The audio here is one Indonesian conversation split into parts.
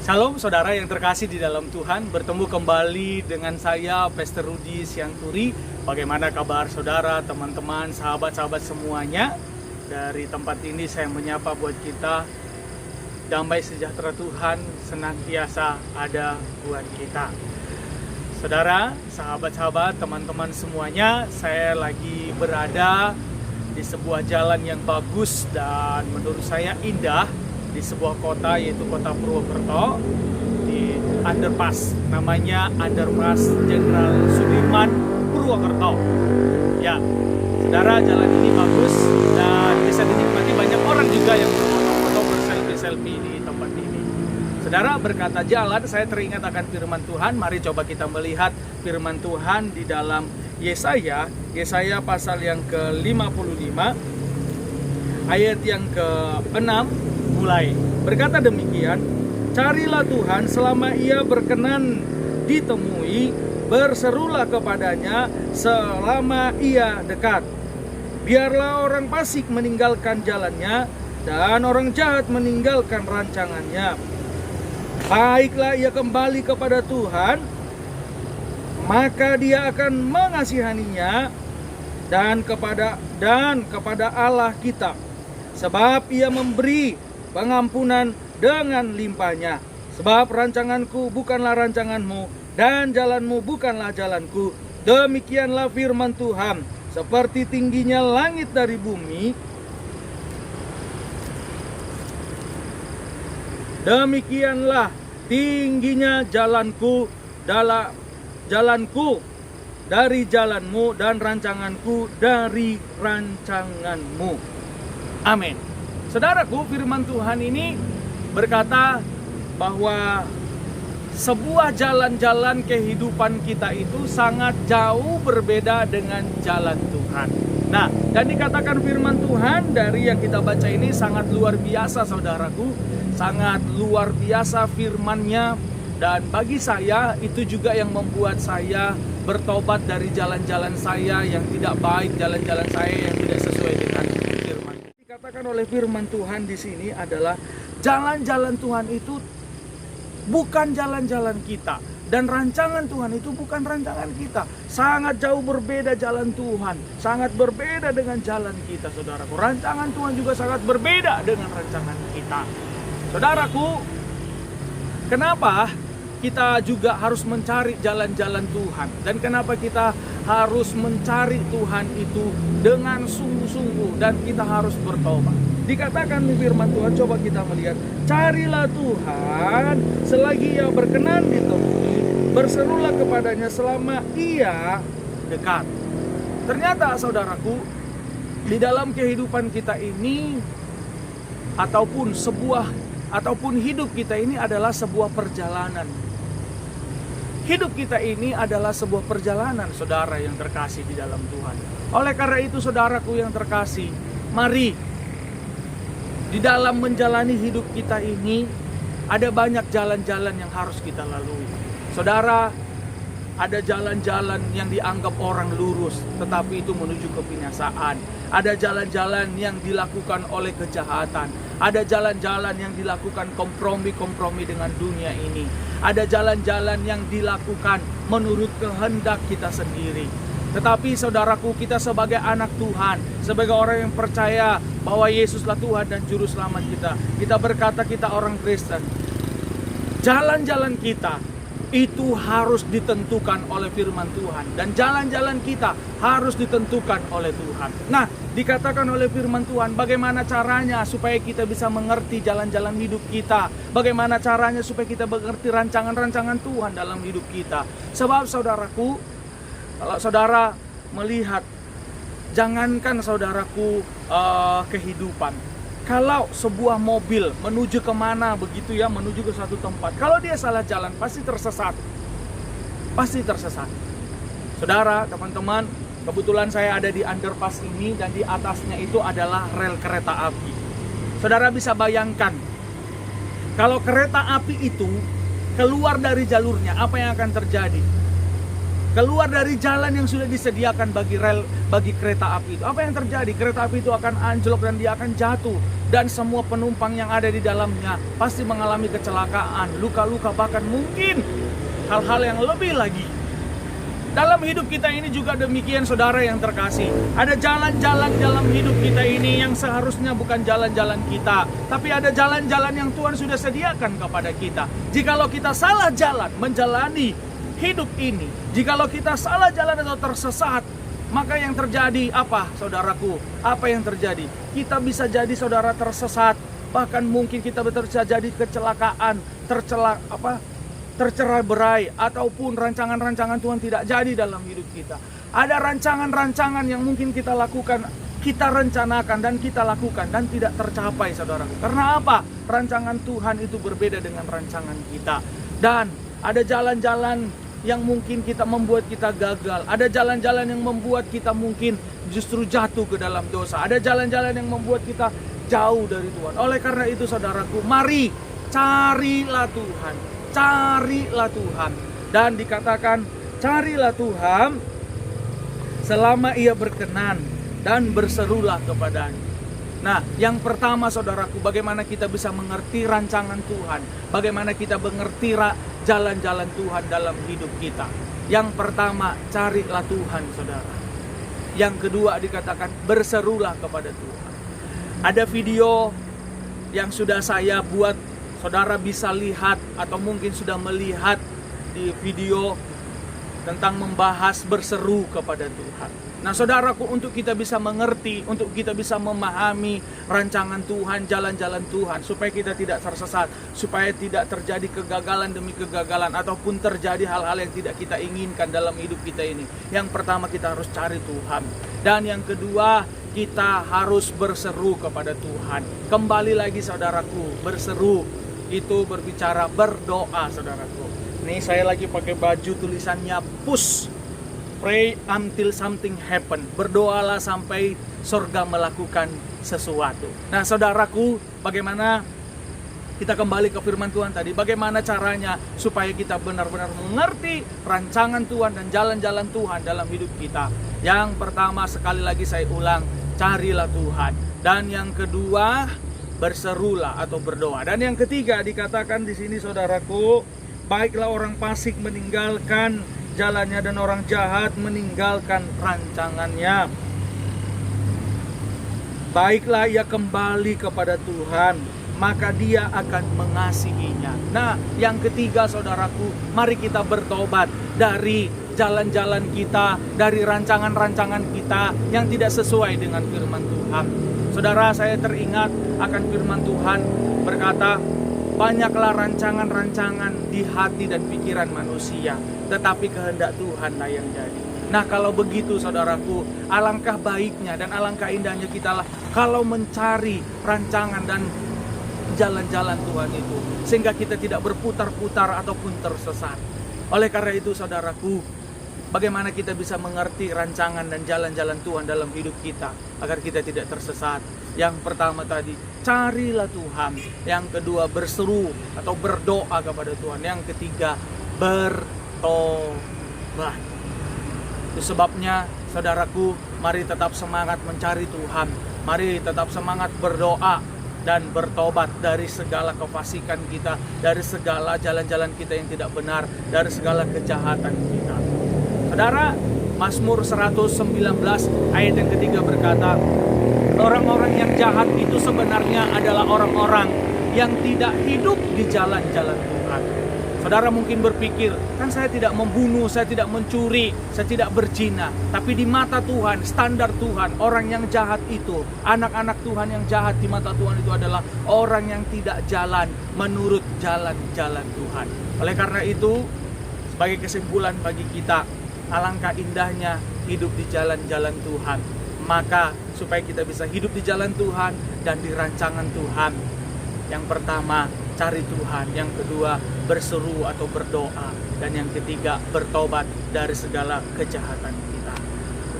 Shalom saudara yang terkasih di dalam Tuhan, bertemu kembali dengan saya Pastor Rudi Sianturi. Bagaimana kabar saudara, teman-teman, sahabat-sahabat semuanya? Dari tempat ini saya menyapa buat kita, damai sejahtera Tuhan senantiasa ada buat kita. Saudara, sahabat-sahabat, teman-teman semuanya, saya lagi berada di sebuah jalan yang bagus dan menurut saya indah, di sebuah kota, yaitu kota Purwokerto, di underpass, namanya Underpass Jenderal Sudirman Purwokerto. Ya, saudara, jalan ini bagus dan bisa dinikmati banyak orang juga yang berfoto-foto, berselfie-selfie di tempat ini. Saudara, berkata jalan, saya teringat akan firman Tuhan. Mari coba kita melihat firman Tuhan di dalam Yesaya pasal yang ke-55 ayat yang ke-6 mulai. Berkata demikian, carilah Tuhan selama ia berkenan ditemui, berserulah kepadanya selama ia dekat. Biarlah orang fasik meninggalkan jalannya dan orang jahat meninggalkan rancangannya. Baiklah ia kembali kepada Tuhan, maka dia akan mengasihaninya dan kepada Allah kita. Sebab ia memberi pengampunan dengan limpahnya. Sebab rancanganku bukanlah rancanganmu, dan jalanmu bukanlah jalanku. Demikianlah firman Tuhan. Seperti tingginya langit dari bumi, demikianlah tingginya jalanku dari jalanmu, dan rancanganku dari rancanganmu. Amin. Saudaraku, firman Tuhan ini berkata bahwa sebuah jalan-jalan kehidupan kita itu sangat jauh berbeda dengan jalan Tuhan. Nah, dan dikatakan firman Tuhan dari yang kita baca ini sangat luar biasa saudaraku. Sangat luar biasa firman-Nya. Dan bagi saya itu juga yang membuat saya bertobat dari jalan-jalan saya yang tidak baik, jalan-jalan saya yang tidak sesuai dengan firman. Dikatakan oleh firman Tuhan di sini adalah jalan-jalan Tuhan itu bukan jalan-jalan kita, dan rancangan Tuhan itu bukan rancangan kita. Sangat jauh berbeda jalan Tuhan, sangat berbeda dengan jalan kita, saudaraku. Rancangan Tuhan juga sangat berbeda dengan rancangan kita. Saudaraku, kenapa kita juga harus mencari jalan-jalan Tuhan, dan kenapa kita harus mencari Tuhan itu dengan sungguh-sungguh, dan kita harus bertobat? Dikatakan di firman Tuhan, coba kita melihat, carilah Tuhan selagi ia berkenan ditemui, berserulah kepadanya selama ia dekat. Ternyata saudaraku, di dalam kehidupan kita ini ataupun hidup kita ini adalah sebuah perjalanan. Hidup kita ini adalah sebuah perjalanan, saudara yang terkasih di dalam Tuhan. Oleh karena itu, saudaraku yang terkasih, mari di dalam menjalani hidup kita ini ada banyak jalan-jalan yang harus kita lalui. Saudara, ada jalan-jalan yang dianggap orang lurus, tetapi itu menuju kebinasaan. Ada jalan-jalan yang dilakukan oleh kejahatan. Ada jalan-jalan yang dilakukan kompromi-kompromi dengan dunia ini. Ada jalan-jalan yang dilakukan menurut kehendak kita sendiri. Tetapi saudaraku, kita sebagai anak Tuhan, sebagai orang yang percaya bahwa Yesuslah Tuhan dan Juru Selamat kita, kita berkata kita orang Kristen, jalan-jalan kita itu harus ditentukan oleh firman Tuhan, dan jalan-jalan kita harus ditentukan oleh Tuhan. Nah, dikatakan oleh firman Tuhan, bagaimana caranya supaya kita bisa mengerti jalan-jalan hidup kita, bagaimana caranya supaya kita mengerti rancangan-rancangan Tuhan dalam hidup kita. Sebab saudaraku, kalau saudara melihat, jangankan saudaraku kehidupan, kalau sebuah mobil menuju kemana begitu ya, menuju ke suatu tempat, kalau dia salah jalan pasti tersesat. Pasti tersesat. Saudara, teman-teman, kebetulan saya ada di underpass ini, dan di atasnya itu adalah rel kereta api. Saudara bisa bayangkan, kalau kereta api itu keluar dari jalurnya, apa yang akan terjadi? Keluar dari jalan yang sudah disediakan bagi kereta api itu. Apa yang terjadi? Kereta api itu akan anjlok dan dia akan jatuh. Dan semua penumpang yang ada di dalamnya pasti mengalami kecelakaan, luka-luka, bahkan mungkin hal-hal yang lebih lagi. Dalam hidup kita ini juga demikian, saudara yang terkasih. Ada jalan-jalan dalam hidup kita ini yang seharusnya bukan jalan-jalan kita, tapi ada jalan-jalan yang Tuhan sudah sediakan kepada kita. Jikalau kita salah jalan menjalani hidup ini, jikalau kita salah jalan atau tersesat, maka yang terjadi apa, saudaraku? Apa yang terjadi? Kita bisa jadi saudara tersesat, bahkan mungkin kita bisa jadi kecelakaan, tercerai-berai, ataupun rancangan-rancangan Tuhan tidak jadi dalam hidup kita. Ada rancangan-rancangan yang mungkin kita lakukan, kita rencanakan dan kita lakukan dan tidak tercapai, saudara. Karena apa? Rancangan Tuhan itu berbeda dengan rancangan kita. Dan ada jalan-jalan yang mungkin kita membuat kita gagal. Ada jalan-jalan yang membuat kita mungkin justru jatuh ke dalam dosa. Ada jalan-jalan yang membuat kita jauh dari Tuhan. Oleh karena itu, saudaraku, mari carilah Tuhan. Carilah Tuhan. Dan dikatakan carilah Tuhan selama ia berkenan dan berserulah kepadanya. Nah, yang pertama, saudaraku, bagaimana kita bisa mengerti rancangan Tuhan, bagaimana kita mengerti jalan-jalan Tuhan dalam hidup kita. Yang pertama, carilah Tuhan, saudara. Yang kedua dikatakan berserulah kepada Tuhan. Ada video yang sudah saya buat, saudara bisa lihat atau mungkin sudah melihat di video tentang membahas berseru kepada Tuhan. Nah, saudaraku, untuk kita bisa mengerti, untuk kita bisa memahami rancangan Tuhan, jalan-jalan Tuhan, supaya kita tidak tersesat, supaya tidak terjadi kegagalan demi kegagalan, ataupun terjadi hal-hal yang tidak kita inginkan dalam hidup kita ini. Yang pertama, kita harus cari Tuhan. Dan yang kedua, kita harus berseru kepada Tuhan. Kembali lagi, saudaraku, berseru itu berbicara berdoa, saudaraku. Nih saya lagi pakai baju tulisannya push. Pray until something happen. Berdoalah sampai surga melakukan sesuatu. Nah, saudaraku, bagaimana kita kembali ke firman Tuhan tadi? Bagaimana caranya supaya kita benar-benar mengerti rancangan Tuhan dan jalan-jalan Tuhan dalam hidup kita? Yang pertama, sekali lagi saya ulang, carilah Tuhan. Dan yang kedua, berserulah atau berdoa. Dan yang ketiga dikatakan di sini, saudaraku, baiklah orang fasik meninggalkan jalannya dan orang jahat meninggalkan rancangannya. Baiklah ia kembali kepada Tuhan, maka dia akan mengasihinya. Nah, yang ketiga, saudaraku, mari kita bertobat dari jalan-jalan kita, dari rancangan-rancangan kita yang tidak sesuai dengan firman Tuhan. Saudara, saya teringat akan firman Tuhan berkata, banyaklah rancangan-rancangan di hati dan pikiran manusia, tetapi kehendak Tuhanlah yang jadi. Nah, kalau begitu, saudaraku, alangkah baiknya dan alangkah indahnya kita lah kalau mencari rancangan dan jalan-jalan Tuhan itu, sehingga kita tidak berputar-putar ataupun tersesat. Oleh karena itu, saudaraku, bagaimana kita bisa mengerti rancangan dan jalan-jalan Tuhan dalam hidup kita agar kita tidak tersesat? Yang pertama tadi, carilah Tuhan. Yang kedua, berseru atau berdoa kepada Tuhan. Yang ketiga, bertobat. Itu sebabnya, saudaraku, mari tetap semangat mencari Tuhan. Mari tetap semangat berdoa dan bertobat dari segala kefasikan kita, dari segala jalan-jalan kita yang tidak benar, dari segala kejahatan kita. Saudara, Mazmur 119 ayat yang ketiga berkata, orang-orang yang jahat itu sebenarnya adalah orang-orang yang tidak hidup di jalan-jalan Tuhan. Saudara mungkin berpikir, kan saya tidak membunuh, saya tidak mencuri, saya tidak berzina. Tapi di mata Tuhan, standar Tuhan, orang yang jahat itu, anak-anak Tuhan yang jahat di mata Tuhan itu adalah orang yang tidak jalan menurut jalan-jalan Tuhan. Oleh karena itu, sebagai kesimpulan bagi kita, alangkah indahnya hidup di jalan-jalan Tuhan. Maka supaya kita bisa hidup di jalan Tuhan dan di rancangan Tuhan, yang pertama, cari Tuhan. Yang kedua, berseru atau berdoa. Dan yang ketiga, bertobat dari segala kejahatan kita.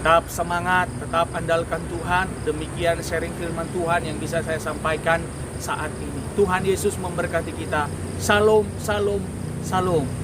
Tetap semangat, tetap andalkan Tuhan. Demikian sharing firman Tuhan yang bisa saya sampaikan saat ini. Tuhan Yesus memberkati kita. Shalom, shalom, shalom.